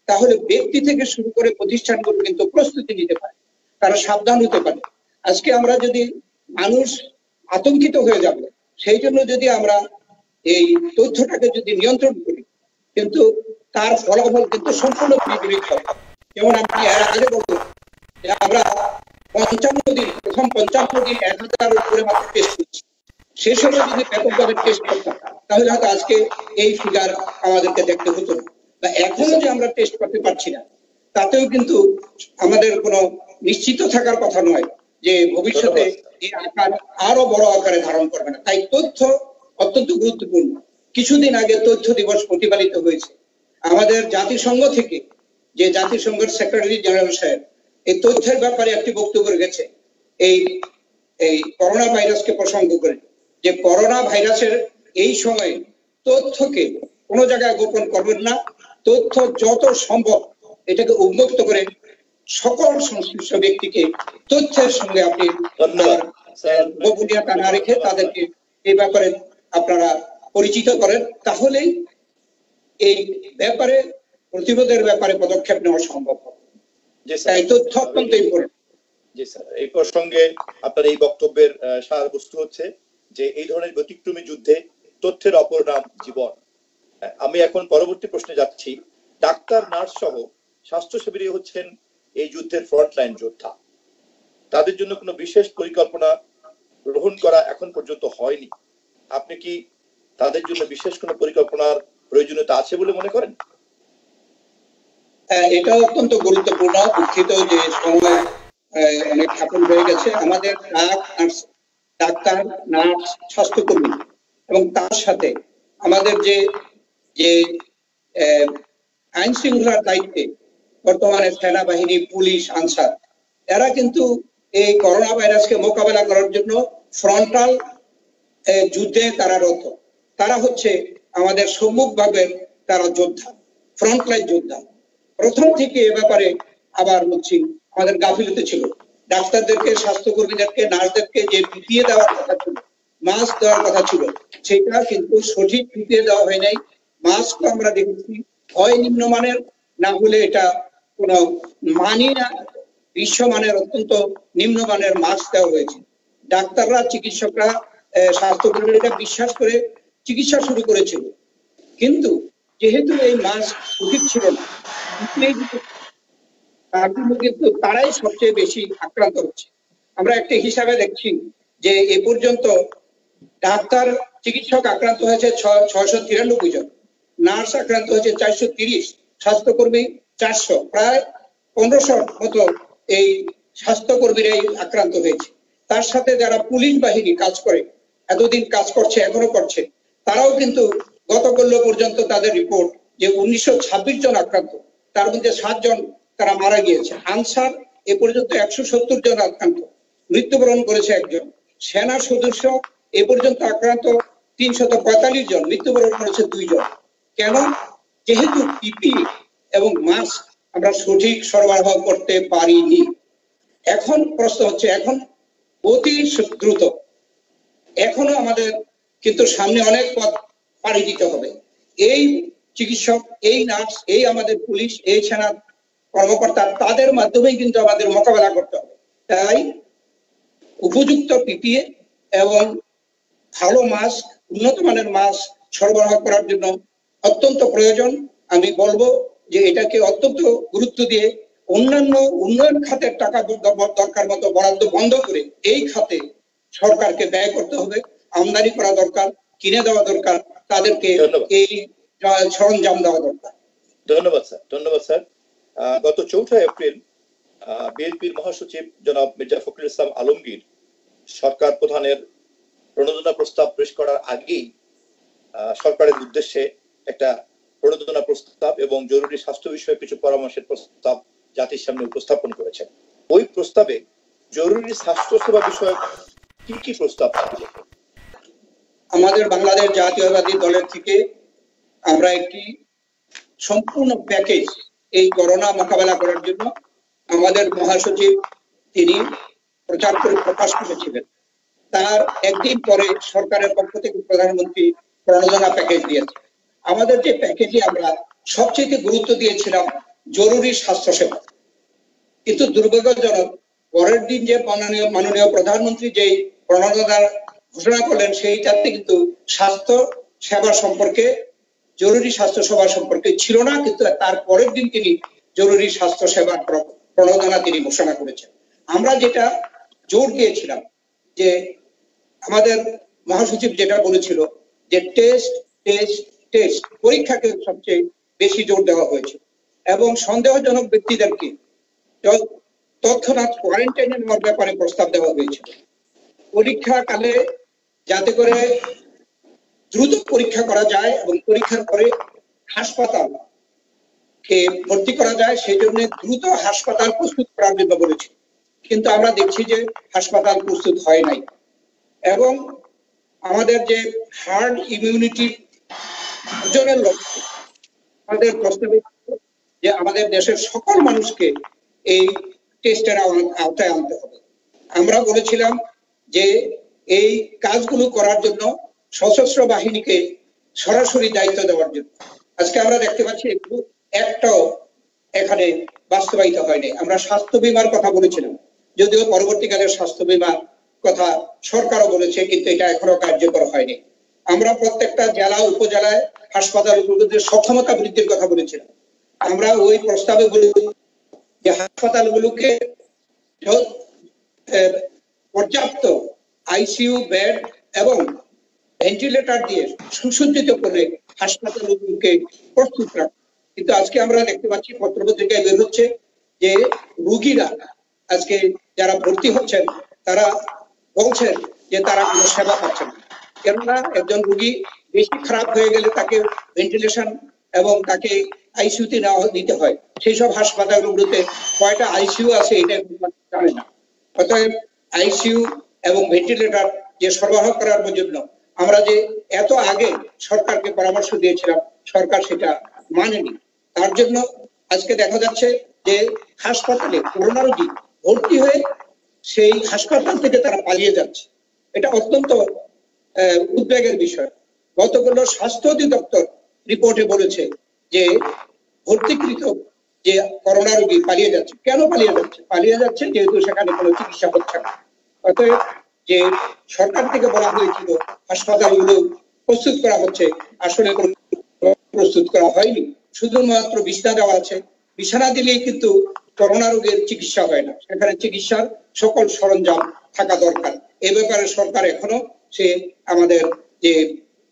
তাহলে ব্যক্তি থেকে শুরু করে প্রতিষ্ঠানগুলো কিন্তু প্রস্তুতি নিতে পারে, তারা সাবধান হতে পারে। আজকে আমরা যদি মানুষ আতঙ্কিত হয়ে যাবে সেই জন্য যদি আমরা এই তথ্যটাকে যদি নিয়ন্ত্রণ করি, কিন্তু তার ফলাফল কিন্তু সম্পূর্ণ বিপরীত হবে। যেমন আমি এর আগে বলবো যে আমরা প্রথম 55 দিন 1000 উপরে মাত্র টেস্ট করছি। সেই সময় যদি ব্যাপকভাবে টেস্ট করতাম তাহলে হয়তো আজকে এই ফিগার আমাদেরকে দেখতে হতো না। বা এখনো যে আমরা টেস্ট করতে পারছি না তাতেও কিন্তু আমাদের কোনো নিশ্চিত থাকার কথা নয় যে ভবিষ্যতে এই আকার আরো বড় আকারে ধারণ করবে না। তাই তথ্য অত্যন্ত গুরুত্বপূর্ণ। কিছুদিন আগে তথ্য দিবস প্রতিপালিত হয়েছে। আমাদের জাতিসংঘ থেকে যে জাতিসংঘের সেক্রেটারি জেনারেল সাহেব এই তথ্যের ব্যাপারে একটি বক্তব্য রেখেছে এই করোনা ভাইরাসকে প্রসঙ্গ করে, যে করোনা ভাইরাসের এই সময়ে তথ্যকে কোনো জায়গায় গোপন করবেন না, তথ্য যত সম্ভব এটাকে উন্মুক্ত করে সকল সংশ্লিষ্ট ব্যক্তিকে তথ্যের সঙ্গে আপনি গোপনীয়তা না রেখে তাদেরকে এই ব্যাপারে আপনারা পরিচিত করেন, তাহলেই এই ব্যাপারে প্রতিরোধের ব্যাপারে পদক্ষেপ নেওয়া সম্ভব হবে। তাই তথ্য অত্যন্ত ইম্পর্টেন্ট। জি স্যার, এই প্রসঙ্গে আপনার এই বক্তব্যের সারবস্তু হচ্ছে যে এই ধরনের ব্যতিক্রমী যুদ্ধে তথ্যের অপর নাম জীবন। আমি এখন পরবর্তী প্রশ্নে যাচ্ছি। ডাক্তার, নার্স সহ স্বাস্থ্যসেবীরা হচ্ছেন এই যুদ্ধের ফ্রন্টলাইন যোদ্ধা। তাদের জন্য কোনো বিশেষ পরিকল্পনা গ্রহণ করা এখন পর্যন্ত হয়নি। আপনি কি তাদের জন্য বিশেষ কোনো পরিকল্পনার প্রয়োজনীয়তা আছে বলে মনে করেন? এটা অত্যন্ত গুরুত্বপূর্ণ। দুঃখিত যে সময় অনেক ক্ষেপণ হয়ে গেছে। আমাদের ডাক্তার, নার্স, স্বাস্থ্যকর্মী এবং তার সাথে আমাদের যে আইন শৃঙ্খলার দায়িত্বে বর্তমানে সেনাবাহিনী, পুলিশ, আনসার, এরা কিন্তু এই করোনা ভাইরাসকে মোকাবেলা করার জন্য ফ্রন্টাল যুদ্ধে তারা রত। তারা হচ্ছে আমাদের সম্মুখভাবে তারা যোদ্ধা, ফ্রন্টলাইন যোদ্ধা। প্রথম থেকে এ ব্যাপারে আবার বলছি আমাদের গাফিলতি ছিল। ডাক্তারদেরকে, স্বাস্থ্যকর্মীদেরকে, নার্সদেরকে যে পিপিই দেওয়ার কথা ছিল, মাস্ক দেওয়ার কথা ছিল, সেটা কিন্তু সঠিক পিপিই দেওয়া হয় নাই। মাস্ক আমরা দেখেছি হয় নিম্নমানের, না হলে এটা কোনো মানি না, বিশ্বমানের অত্যন্ত নিম্নমানের মাস্ক দেওয়া হয়েছে। ডাক্তাররা, চিকিৎসকরা, স্বাস্থ্যকর্মীরা বিশ্বাস করে চিকিৎসা শুরু করেছিল, কিন্তু যেহেতু এই মাস্ক সঠিক ছিল না, কিন্তু তারাই সবচেয়ে বেশি আক্রান্ত হচ্ছে। আমরা একটা হিসাবে দেখছি যে এ পর্যন্ত ডাক্তার, চিকিৎসক আক্রান্ত হয়েছে 693 জন, নার্স আক্রান্ত হয়েছে 430, স্বাস্থ্যকর্মী 400, প্রায় 1500 মতো এই স্বাস্থ্যকর্মীরাই আক্রান্ত হয়েছে। তার সাথে যারা পুলিশ বাহিনী কাজ করে, এতদিন কাজ করছে, এখনো করছে, তারাও কিন্তু গতকাল পর্যন্ত তাদের রিপোর্ট যে 1926 জন আক্রান্ত, তার মধ্যে 7 জন তারা মারা গিয়েছে। আনসার এ পর্যন্ত 170 জন আক্রান্ত, মৃত্যুবরণ করেছে একজন। সেনা সদস্য এ পর্যন্ত আক্রান্ত 345 জন, মৃত্যুবরণ করেছে 2 জন। কেন? যেহেতু পিপি এবং মাস্ক আমরা সঠিক সরবরাহ করতে পারিনি। এখন প্রশ্ন হচ্ছে, এখন অতি দ্রুত, এখনো আমাদের কিন্তু সামনে অনেক পথ পাড়ি দিতে হবে। এই চিকিৎসক, এই নার্স, এই আমাদের পুলিশ, এই সেনা কর্মকর্তা, তাদের মাধ্যমেই কিন্তু আমাদের মোকাবেলা করতে হবে। তাই উপযুক্ত পিপিই এবং ভালো মাস্ক, উন্নত মানের মাস্ক সরবরাহ করার জন্য অত্যন্ত প্রয়োজন। আমি বলবো যে এটাকে অত্যন্ত গুরুত্ব দিয়ে অন্যান্য উন্নয়ন খাতের টাকা দরকার মতো বরাদ্দ বন্ধ করে এই খাতে সরকারকে ব্যয় করতে হবে। আমদানি করা দরকার, কিনে দেওয়া দরকার, তাদেরকে এই সরঞ্জাম দেওয়া দরকার। ধন্যবাদ স্যার, ধন্যবাদ স্যার। গত 4 এপ্রিল বিএনপির মহাসচিব জনাব মির্জা ফখরুল ইসলাম আলমগীর সরকার প্রধানের প্রণোদনা প্রস্তাব পেশ করার আগেই সরকারের উদ্দেশ্যে একটা প্রণোদনা প্রস্তাব এবং জরুরি স্বাস্থ্য বিষয়ে কিছু পরামর্শের প্রস্তাব জাতির সামনে উপস্থাপন করেছেন। ওই প্রস্তাবে জরুরি স্বাস্থ্য সেবা বিষয়ক কি কি প্রস্তাব ছিল? আমাদের বাংলাদেশ জাতীয়তাবাদী দলের থেকে আমরা একটি সম্পূর্ণ প্যাকেজ এই করোনা মোকাবেলা করার জন্য আমাদের মহাসচিব তিনি প্রচার করে প্রকাশ করেছিলেন। তার একদিন পরে সরকারের পক্ষ থেকে প্রধানমন্ত্রী প্রণোদনা প্যাকেজ দিয়েছে। আমাদের যে প্যাকেজে আমরা সবচেয়ে গুরুত্ব দিয়েছিলাম জরুরি স্বাস্থ্য সেবা, কিন্তু দুর্ভাগ্যজনক পরের দিন যে মাননীয় প্রধানমন্ত্রী যে প্রণোদনার ঘোষণা করলেন, সেইটাতে কিন্তু স্বাস্থ্য সেবা সম্পর্কে, জরুরি স্বাস্থ্য সেবা সম্পর্কে ছিল না, কিন্তু তার পরের দিন তিনি জরুরি স্বাস্থ্য সেবার প্রণোদনা তিনি ঘোষণা করেছেন। আমরা যেটা জোর দিয়েছিলাম যে আমাদের মহাসচিব যেটা বলেছিল যে টেস্ট টেস্ট টেস্ট, পরীক্ষাকে সবচেয়ে বেশি জোর দেওয়া হয়েছে এবং সন্দেহজনক ব্যক্তিদেরকে তৎক্ষণাৎ কোয়ারেন্টাইনে নেওয়ার ব্যাপারে প্রস্তাব দেওয়া হয়েছিল। পরীক্ষাকালে যাতে করে দ্রুত পরীক্ষা করা যায় এবং পরীক্ষার পরে হাসপাতালকে ভর্তি করা যায়, সেই জন্য দ্রুত হাসপাতাল প্রস্তুত করার জন্য বলেছে। কিন্তু আমরা দেখছি যে হাসপাতাল প্রস্তুত হয় নাই এবং আমাদের যে হার্ড ইমিউনিটি অর্জনের লক্ষ্যে আমাদের প্রস্তাবে যে আমাদের দেশের সকল মানুষকে এই টেস্টের আওতায় আনতে হবে। আমরা বলেছিলাম যে এই কাজগুলো করার জন্য সশস্ত্র বাহিনীকে সরাসরি দায়িত্ব দেওয়ার জন্য। আজকে আমরা দেখতে পাচ্ছি এগুলো একটাও এখানে বাস্তবায়িত হয়নি। আমরা স্বাস্থ্য বীমার কথা বলেছিলাম, যদিও পরবর্তীকালে স্বাস্থ্য বীমার কথা সরকারও বলেছে, কিন্তু এটা এখনো কার্যকর হয়নি। আমরা প্রত্যেকটা জেলা উপজেলায় হাসপাতালগুলোতে সক্ষমতা বৃদ্ধির কথা বলেছিলাম। আমরা ওই প্রস্তাবে বলি যে হাসপাতালগুলোকে পর্যাপ্ত আইসিইউ বেড এবং ভেন্টিলেটর দিয়ে সুসজ্জিত করে হাসপাতালগুলোকে প্রস্তুত রাখা। কিন্তু আজকে আমরা দেখতে পাচ্ছি পত্রপত্রিকায় বের হচ্ছে যে রোগীরা আজকে যারা ভর্তি হচ্ছেন তারা বলছেন যে তারা কোনো সেবা পাচ্ছেন না। কেননা একজন রোগী বেশি খারাপ হয়ে গেলে তাকে ভেন্টিলেশন এবং তাকে আইসিইউতে নিতে হয়। সেই সব হাসপাতালগুলোতে কয়টা আইসিইউ আছে এটা জানে না। অতএব আইসিইউ এবং ভেন্টিলেটর যে সরবরাহ করার জন্য আমরা যে এত আগে সরকারকে পরামর্শ দিয়েছিলাম, সরকার সেটা মানেনি। তার জন্য আজকে দেখা যাচ্ছে যে হাসপাতালে করোনা রোগী ভর্তি হয়ে সেই হাসপাতাল থেকে তারা পালিয়ে যাচ্ছে। এটা অত্যন্ত উদ্বেগের বিষয়। গতকাল স্বাস্থ্য অধিদপ্তর রিপোর্টে বলেছে যে ভর্তিকৃত যে করোনা রোগী পালিয়ে যাচ্ছে। কেন পালিয়ে যাচ্ছে? পালিয়ে যাচ্ছে যেহেতু সেখানে কোনো চিকিৎসা হচ্ছে না। অতএব যে সরকার থেকে বলা হয়েছিল হাসপাতালগুলো প্রস্তুত করা হচ্ছে, আসলে প্রস্তুত করা হয়নি। শুধুমাত্র বিছানা দেওয়া আছে। বিছানা দিলেই কিন্তু করোনা রোগের চিকিৎসা হয় না, সেখানে চিকিৎসার সকল সরঞ্জাম থাকা দরকার। এ ব্যাপারে সরকার এখনো সে আমাদের যে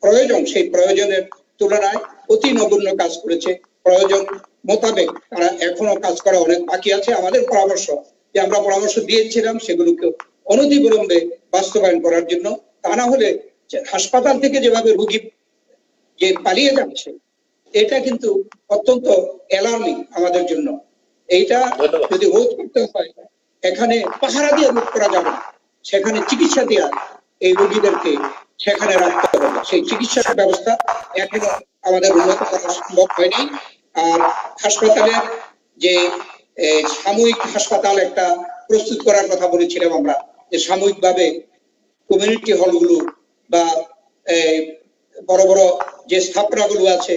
প্রয়োজন সেই প্রয়োজনের তুলনায় অতি নগণ্য কাজ করেছে। প্রয়োজন মোতাবেক তারা এখনো কাজ করা অনেক বাকি আছে। আমাদের পরামর্শ যে আমরা পরামর্শ দিয়েছিলাম সেগুলোকে অনতিবিলম্বে বাস্তবায়ন করার জন্য। তা না হলে হাসপাতাল থেকে যেভাবে রোগী যে পালিয়ে যাচ্ছে এটা কিন্তু অত্যন্ত অ্যালার্মিং আমাদের জন্য। এইটা যদি রোধ করতে হয় এখানে পাহারা দিয়ে রোধ করা যাবে না, সেখানে চিকিৎসা দেওয়া এই রোগীদেরকে সেখানে রাখতে হবে। সেই চিকিৎসার ব্যবস্থা এখনো আমাদের উন্নত করা সম্ভব হয়নি। আর হাসপাতালের যে সাময়িক হাসপাতাল একটা প্রস্তুত করার কথা বলেছিলাম আমরা, যে সাময়িকভাবে কমিউনিটি হলগুলো বা বড় বড় যে স্থাপনাগুলো আছে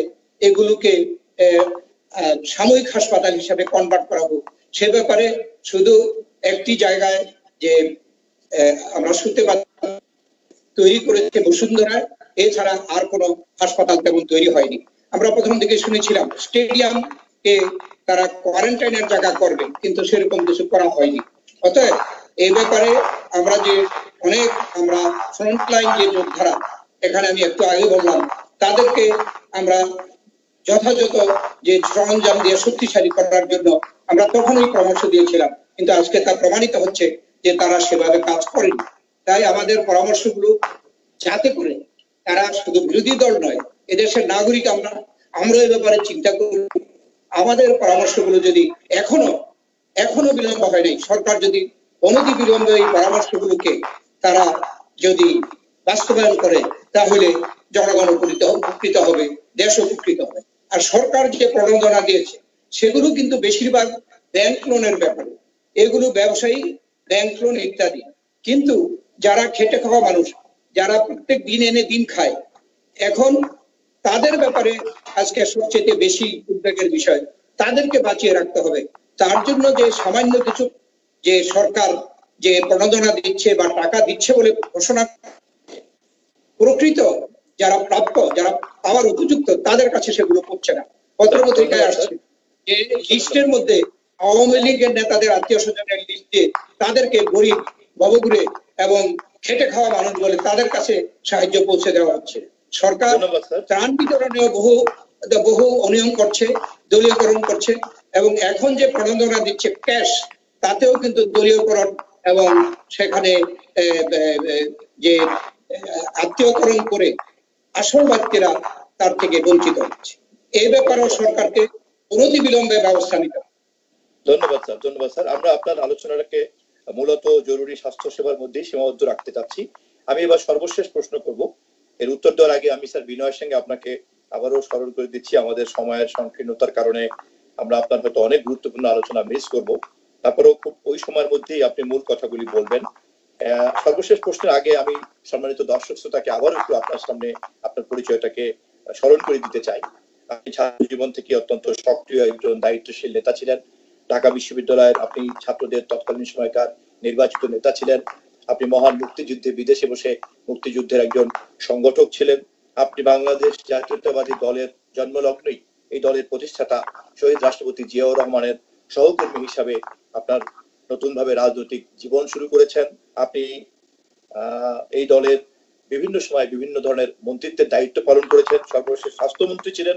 এগুলোকে সাময়িক হাসপাতাল হিসাবে কনভার্ট করা হোক। সে ব্যাপারে শুধু একটি জায়গায় যে আমরা শুনতে পাচ্ছি তৈরি করেছে বসুন্ধরায়, এছাড়া আর কোনো হাসপাতাল তেমন তৈরি হয়নি। আমরা প্রথম দিকে শুনেছিলাম স্টেডিয়ামকে তারা কোয়ারেন্টাইনের জায়গা করবে, কিন্তু সেরকম কিছু করা হয়নি। অতএব এই ব্যাপারে আমরা যে অনেক আমরা ফ্রন্টলাইন যে যোদ্ধারা, এখানে আমি একটু আগে বললাম, তাদেরকে আমরা যথাযথ যে সরঞ্জাম দিয়ে শক্তিশালী করার জন্য আমরা তখনই পরামর্শ দিয়েছিলাম, কিন্তু আজকে তা প্রমাণিত হচ্ছে যে তারা সেভাবে কাজ করেনি। তাই আমাদের পরামর্শগুলো যাতে করে তারা শুধু বিরোধী দল নয়, এদেশের নাগরিক আমরা এই ব্যাপারে চিন্তা করি। আমাদের পরামর্শগুলো যদি এখনো বিলম্ব হয় নাই, সরকার যদি অনতি বিলম্বে এই পরামর্শগুলোকে তারা যদি বাস্তবায়ন করে তাহলে জনগণ উপকৃত হবে, দেশ উপকৃত হবে। আর সরকার যে প্রণোদনা দিয়েছে সেগুলো কিন্তু বেশিরভাগ ব্যাংক লোনের ব্যাপারে, এগুলো ব্যবসায়ী ব্যাংক লোন ইত্যাদি। কিন্তু যারা খেটে খাওয়া মানুষ, যারা প্রত্যেক দিন এনে দিন খায়, এখন তাদের ব্যাপারে আজকে সবচেয়ে বেশি উদ্বেগের বিষয়। তাদেরকে বাঁচিয়ে রাখতে হবে। তার জন্য যে সামান্য কিছু যে সরকার যে প্রণোদনা দিচ্ছে বা টাকা দিচ্ছে বলে ঘোষণা, প্রকৃত যারা প্রাপ্য, যারা পাওয়ার উপযুক্ত তাদের কাছে সেগুলো পড়ছে না। পত্রপত্রিকায় আসছে যে লিস্টের মধ্যে আওয়ামী লীগের নেতাদের আত্মীয় স্বজনের লিস্টে তাদেরকে গরিব ভবঘুরে এবং খেটে খাওয়া মানুষ বলে তাদের কাছে সাহায্য পৌঁছে দেওয়া হচ্ছে। সরকার ত্রাণ বিতরণেও বহু অনিয়ম করছে, দলীয়করণ করছে, এবং এখন যে প্রণোদনা দিচ্ছে ক্যাশ, তাতেও কিন্তু দলীয়করণ এবং সেখানে যে আত্মীয়করণ করে আসল ব্যক্তিরা তার থেকে বঞ্চিত হচ্ছে। এই ব্যাপারেও সরকারকে অনতিবিলম্বে ব্যবস্থা নিতে হবে। ধন্যবাদ স্যার। আমরা আপনার আলোচনাটাকে মূলত জরুরি স্বাস্থ্য সেবার মধ্যেই সীমাবদ্ধ রাখতে চাচ্ছি। আমি এবার সর্বশেষ প্রশ্ন করব। এর উত্তর দেওয়ার আগে আমি স্যার বিনয়ের সঙ্গে আপনাকে আবারও স্মরণ করে দিচ্ছি, আমাদের সময়ের সংকীর্ণতার কারণে আমরা আপনার হয়তো অনেক গুরুত্বপূর্ণ আলোচনা মিস করব। তারপরেও খুব ওই সময়ের মধ্যেই আপনি মূল কথাগুলি বলবেন। সর্বশেষ প্রশ্নের আগে আমি সম্মানিত দর্শক শ্রোতাকে আবার একটু আপনার সামনে আপনার পরিচয়টাকে স্মরণ করে দিতে চাই। আপনি ছাত্র জীবন থেকে অত্যন্ত সক্রিয় একজন দায়িত্বশীল নেতা ছিলেন। ঢাকা বিশ্ববিদ্যালয়ের আপনি ছাত্রদের তৎকালীন সময়কার নির্বাচিত নেতা ছিলেন। আপনি মহান মুক্তিযুদ্ধে বিদেশে বসে মুক্তিযুদ্ধের একজন সংগঠক ছিলেন। আপনি বাংলাদেশ জাতীয়তাবাদী দলের জন্মলগ্নেই এই দলের প্রতিষ্ঠাতা শহীদ রাষ্ট্রপতি জিয়াউর রহমানের সহকর্মী হিসাবে আপনার নতুনভাবে রাজনৈতিক জীবন শুরু করেছেন। আপনি এই দলের বিভিন্ন সময় বিভিন্ন ধরনের মন্ত্রিত্বের দায়িত্ব পালন করেছেন, সর্বশেষ স্বাস্থ্যমন্ত্রী ছিলেন।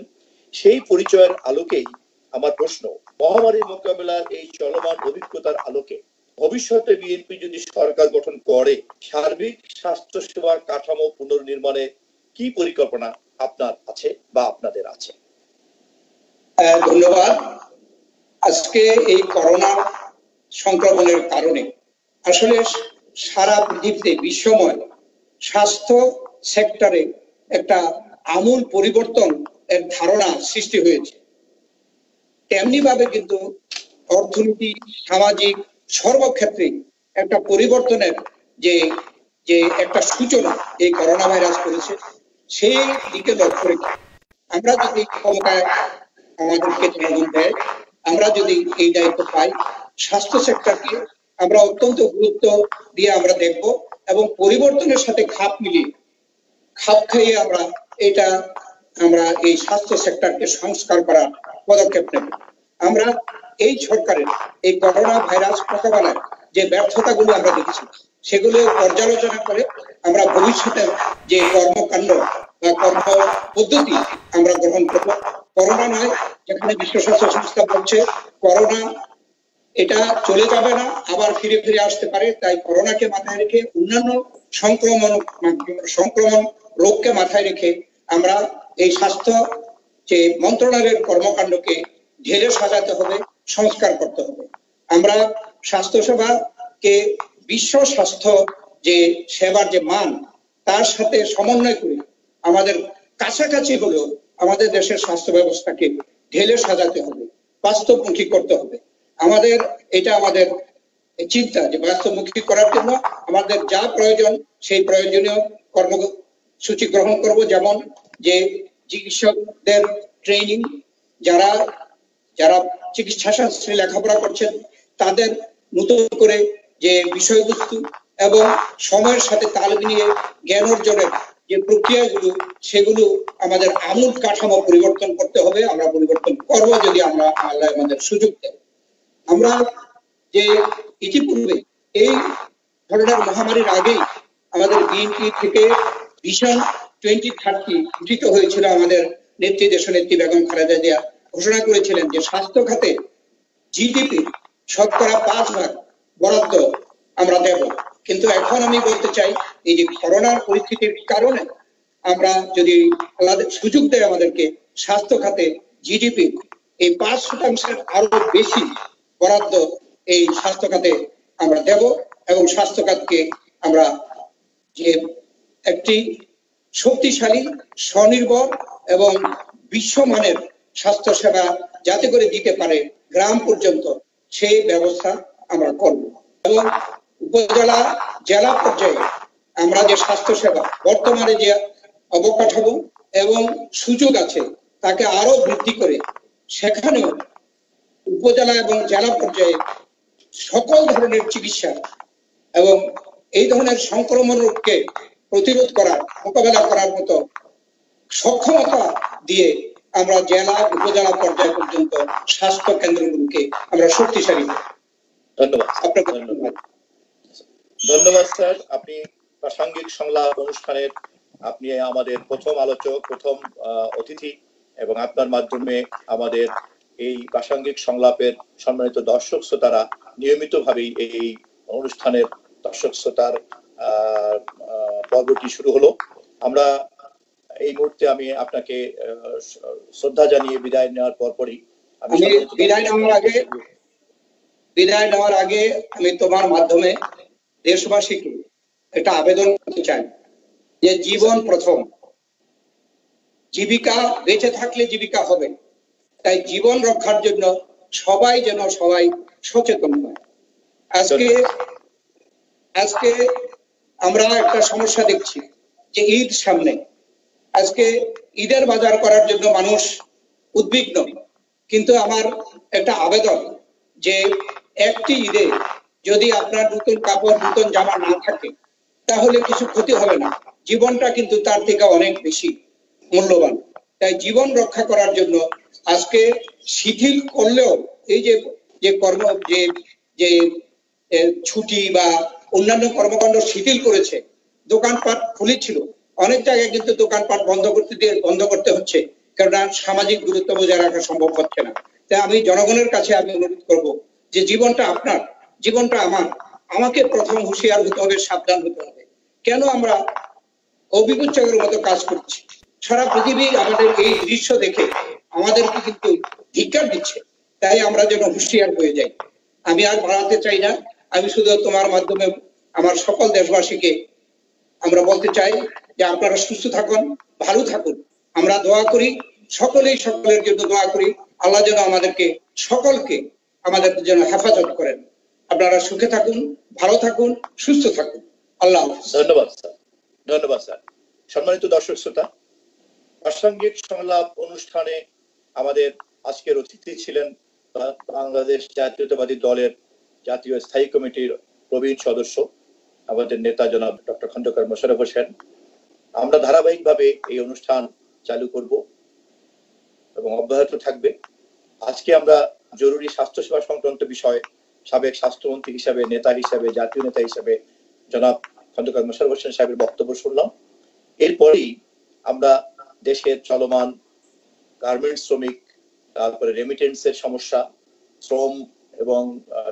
সেই পরিচয়ের আলোকেই আমার প্রশ্ন, মহামারীর মোকাবেলার এই চলমান অভিজ্ঞতার আলোকে ভবিষ্যতে বিএনপি যদি সরকার গঠন করে সার্বিক স্বাস্থ্য সেবার কাঠামো পুনর্নির্মাণে কি পরিকল্পনা আপনার আছে বা আপনাদের আছে? ধন্যবাদ। আজকে এই করোনা সংক্রমণের কারণে আসলে সারা পৃথিবীতে বিশ্বময় স্বাস্থ্য সেক্টরে একটা আমূল পরিবর্তন এর ধারণা সৃষ্টি হয়েছে। তেমনি ভাবে কিন্তু অর্থনীতি, সামাজিক সর্বক্ষেত্রে একটা পরিবর্তনের যে যে একটা সূচনা এই করোনা ভাইরাস করেছে, সেই দিকে লক্ষ্য রেখে আমরা যদি ক্ষমতায় আমাদেরকে জনগণ দেয়, আমরা যদি এই দায়িত্ব পাই, স্বাস্থ্য সেক্টরকে আমরা অত্যন্ত গুরুত্ব দিয়ে আমরা দেখব এবং পরিবর্তনের সাথে খাপ খাইয়ে আমরা এই স্বাস্থ্য সেক্টরকে সংস্কার করার পদক্ষেপ নেব। আমরা এই সরকারের এই করোনা ভাইরাস মোকাবেলায় যে ব্যর্থতাগুলো আমরা দেখেছি সেগুলো পর্যালোচনা করে আমরা ভবিষ্যতে যে কর্মকাণ্ড বা কর্ম পদ্ধতি আমরা গ্রহণ করব। করোনা নয়, যেখানে বিশ্ব স্বাস্থ্য সংস্থা বলছে করোনা এটা চলে যাবে না, আবার ফিরে ফিরে আসতে পারে, তাই করোনাকে মাথায় রেখে অন্যান্য সংক্রমণ রোগকে মাথায় রেখে আমরা এই স্বাস্থ্য যে মন্ত্রণালয়ের কর্মকাণ্ডকে ঢেলে সাজাতে হবে, সংস্কার করতে হবে। আমরা স্বাস্থ্য সেবাকে বিশ্ব স্বাস্থ্য যে সেবার যে মান তার সাথে সমন্বয় করে আমাদের কাছাকাছি হলেও আমাদের দেশের স্বাস্থ্য ব্যবস্থাকে ঢেলে সাজাতে হবে, বাস্তবমুখী করতে হবে। এটা আমাদের চিন্তা যে বাস্তবমুখী করার জন্য আমাদের যা প্রয়োজন সেই প্রয়োজনীয় কর্মসূচি গ্রহণ করব। যেমন যে চিকিৎসকদের ট্রেনিং, যারা চিকিৎসা শাস্ত্রে লেখাপড়া করছেন তাদের নতুন করে যে বিষয়বস্তু এবং সময়ের সাথে তাল মিলিয়ে জ্ঞান অর্জনের যে প্রক্রিয়াগুলো সেগুলো আমাদের আমূল কাঠামো পরিবর্তন করতে হবে। আমরা পরিবর্তন করব যদি আল্লাহ আমাদের সুযোগ দেয়। আমরা যে ইতিপূর্বে এই ধরনের মহামারীর আগেই আমাদের বিএনপি থেকে ভিশন 2030 গঠিত হয়েছিল। আমাদের নেত্রী দেশনেত্রী বেগম খালেদা জিয়া ঘোষণা করেছিলেন যে স্বাস্থ্য খাতে জিডিপি শতকরা 5% বরাদ্দ আমরা দেব। কিন্তু এখন আমি বলতে চাই এই যে করোনার পরিস্থিতির কারণে আমরা যদি সুযোগ দেয় আমাদেরকে স্বাস্থ্য খাতে জিডিপি এই 5% আরো বেশি বরাদ্দ এই স্বাস্থ্য খাতে আমরা দেব এবং স্বাস্থ্য খাতকে আমরা যে একটি শক্তিশালী, স্বনির্ভর এবং বিশ্বমানের স্বাস্থ্য সেবা যাতে করে দিতে পারে গ্রাম পর্যন্ত সেই ব্যবস্থা আমরা করব। এবং উপজেলা, জেলা পর্যায়ে আমরা যে স্বাস্থ্য সেবা বর্তমানে যে অবকাঠামো এবং সুযোগ আছে তাকে আরো বৃদ্ধি করে সেখানেও উপজেলা এবং জেলা পর্যায়ে সকল ধরনের চিকিৎসা এবং এই ধরনের সংক্রমণ রোগকে প্রতিরোধ করার, মোকাবেলা করার মতো সক্ষমতা দিয়ে আমরা জেলা, উপজেলা পর্যায় পর্যন্ত স্বাস্থ্য কেন্দ্রগুলোকে আমরা শক্তিশালী করি। ধন্যবাদ। আপনাকে ধন্যবাদ স্যার। আপনি প্রাসঙ্গিক সংলাপ অনুষ্ঠানের আপনি আমাদের প্রথম আলোচক, প্রথম অতিথি এবং আপনার মাধ্যমে আমাদের এই প্রাসঙ্গিক সংলাপের সম্মানিত দর্শক শ্রোতারা নিয়মিতভাবেই এই অনুষ্ঠানের দর্শক শ্রোতার পর্বটি শুরু হলো। আমরা এই মুহূর্তে আমি আপনাকে শ্রদ্ধা জানিয়ে বিদায় নেওয়ার পরপরই বিদায় নেওয়ার আগে আমি তোমার মাধ্যমে দেশবাসীকে একটা আবেদন করতে চাই যে জীবন প্রথম, জীবিকা বেঁচে থাকলে জীবিকা হবে, তাই জীবন রক্ষার জন্য সবাই যেন সচেতন হয়। আজকে আজকে আমরা একটা সমস্যা দেখছি যে ঈদ সামনে, আজকে ঈদের বাজার করার জন্য মানুষ উদ্বিগ্ন, কিন্তু আমার একটা আবেদন যে একটি ঈদে যদি আপনার নতুন কাপড় নতুন জামা না থাকে তাহলে কিছু ক্ষতি হবে না, জীবনটা কিন্তু তার থেকে অনেক বেশি মূল্যবান। তাই জীবন রক্ষা করার জন্য আজকে শিথিল করলেও এই যে যে কর্ম যে যে ছুটি বা অন্যান্য কর্মকাণ্ড শিথিল করেছে, দোকানপাট খুলেছিল, অনেক জায়গায় কিন্তু দোকানপাট বন্ধ করতে হচ্ছে, কারণ সামাজিক দূরত্ব বজায় রাখা সম্ভব হচ্ছে না। তাই আমি জনগণের কাছে আমি অনুরোধ করব যে জীবনটা আপনার, জীবনটা আমার, আমাকে প্রথম হুঁশিয়ার হতে হবে, সাবধান হতে হবে। কেন আমরা অভিযোগের মতো কাজ করছি? সারা পৃথিবী আমাদের এই দৃশ্য দেখে আমাদেরকে কিন্তু ধিক্কার দিচ্ছে, তাই আমরা যেন হুঁশিয়ার হয়ে যাই। আমি আর বাড়াতে চাই না, আমি শুধু তোমার মাধ্যমে আমার সকল দেশবাসীকে আমরা বলতে চাই যে আপনারা সুস্থ থাকুন, ভালো থাকুন। আমরা দোয়া করি, সকলেই সকলের জন্য দোয়া করি, আল্লাহ যেন আমাদেরকে সকলকে আমাদের যেন হেফাজত করেন। আপনারা সুখে থাকুন, ভালো থাকুন, সুস্থ থাকুন। আল্লাহ হাফেজ। ধন্যবাদ স্যার, ধন্যবাদ স্যার। সম্মানিত দর্শক শ্রোতা, প্রাসঙ্গিক সংলাপ অনুষ্ঠানে আমাদের আজকের অতিথি ছিলেন বাংলাদেশ জাতীয়তাবাদী দলের জাতীয় স্থায়ী কমিটির প্রবীণ সদস্য, আমাদের নেতা জনাব ডক্টর খন্দকার মোশাররফ হোসেন। আমরা ধারাবাহিকভাবে এই অনুষ্ঠান চালু করব এবং অব্যাহত থাকবে। আজকে আমরা জরুরি স্বাস্থ্যসেবা সংক্রান্ত বিষয়ে সাবেক স্বাস্থ্যমন্ত্রী হিসাবে, নেতা হিসাবে, জাতীয় নেতা হিসাবে জনাব খন্দকার মোশাররফ হোসেন সাহেবের বক্তব্য শুনলাম। এরপরেই আমরা দেশের চলমান গার্মেন্টস শ্রমিক, তারপরে রেমিটেন্সের সমস্যা, শ্রম এবং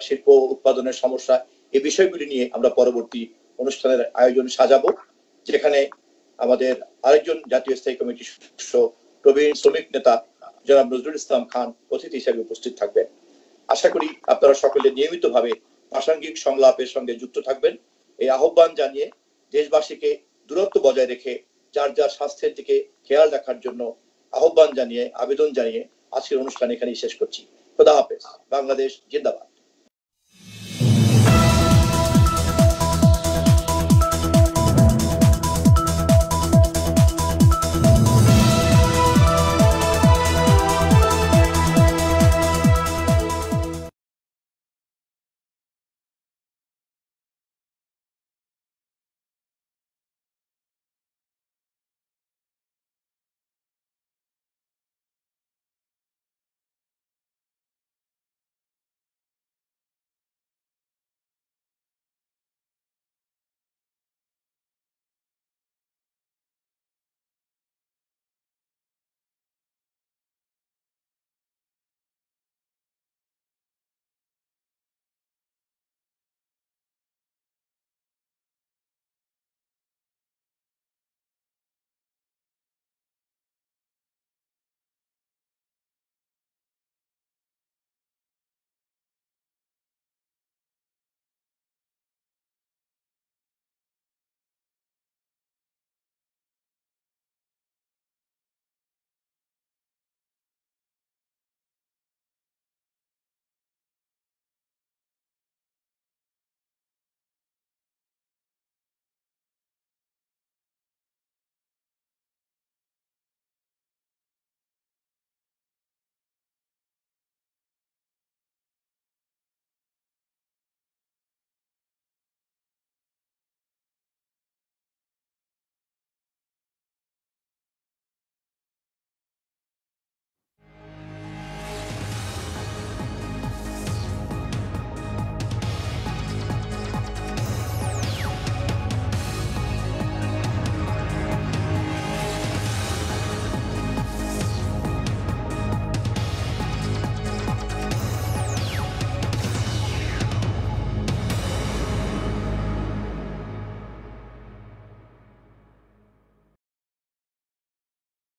শিল্প উৎপাদনের সমস্যা, এই বিষয়গুলি নিয়ে আমরা পরবর্তী অনুষ্ঠানের আয়োজন সাজাবো, যেখানে আমাদের আরেকজন জাতীয় স্থায়ী কমিটির সদস্য প্রবীণ শ্রমিক নেতা জনাব নজরুল ইসলাম খান অতিথি হিসেবে উপস্থিত থাকবেন। আশা করি আপনারা সকলে নিয়মিতভাবে প্রাসঙ্গিক সংলাপের সঙ্গে যুক্ত থাকবেন। এই আহ্বান জানিয়ে দেশবাসীকে দূরত্ব বজায় রেখে যার যার স্বাস্থ্যের দিকে খেয়াল রাখার জন্য আহ্বান জানিয়ে, আবেদন জানিয়ে আজকের অনুষ্ঠান এখানেই শেষ করছি। খোদা হাফেজ। বাংলাদেশ জিন্দাবাদ।